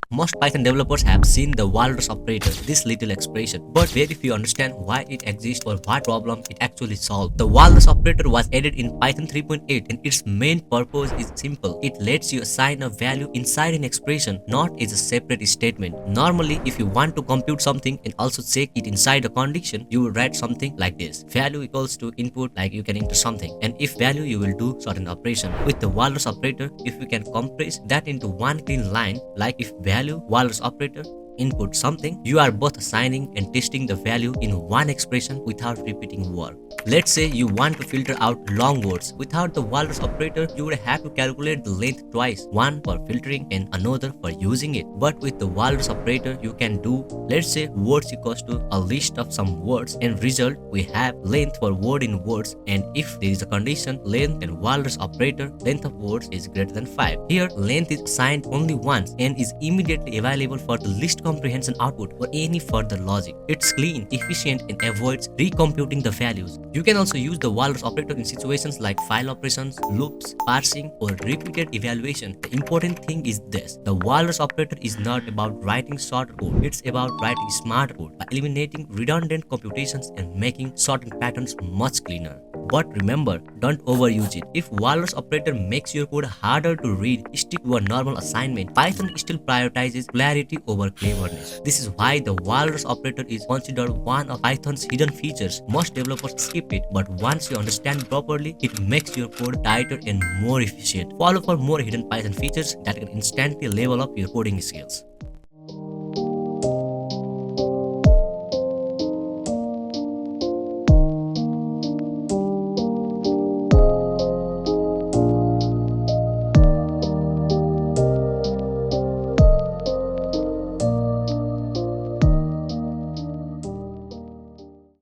Most Python developers have seen the Walrus operator, this little expression, but very few understand why it exists or what problem it actually solves. The Walrus operator was added in Python 3.8 and its main purpose is simple. It lets you assign a value inside an expression, not as a separate statement. Normally, if you want to compute something and also check it inside a condition, you will write something like this. Value equals to input, like you can enter something, and if value, you will do certain operation. With the Walrus operator, if we can compress that into one clean line, like if value Walrus operator input something, you are both assigning and testing the value in one expression without repeating work. Let's say you want to filter out long words. Without the Walrus operator, you would have to calculate the length twice, one for filtering and another for using it. But with the Walrus operator, you can do, let's say words equals to a list of some words, and result we have length for word in words, and if there is a condition length and Walrus operator length of words is greater than 5. Here length is assigned only once and is immediately available for the list comprehension output or any further logic. It's clean, efficient, and avoids recomputing the values. You can also use the Walrus operator in situations like file operations, loops, parsing, or repeated evaluation. The important thing is this: the Walrus operator is not about writing short code, it's about writing smart code by eliminating redundant computations and making sorting patterns much cleaner. But remember, don't overuse it. If Walrus operator makes your code harder to read, stick to a normal assignment. Python still prioritizes clarity over cleverness. This is why the Walrus operator is considered one of Python's hidden features. Most developers skip it, but once you understand properly, it makes your code tighter and more efficient. Follow for more hidden Python features that can instantly level up your coding skills.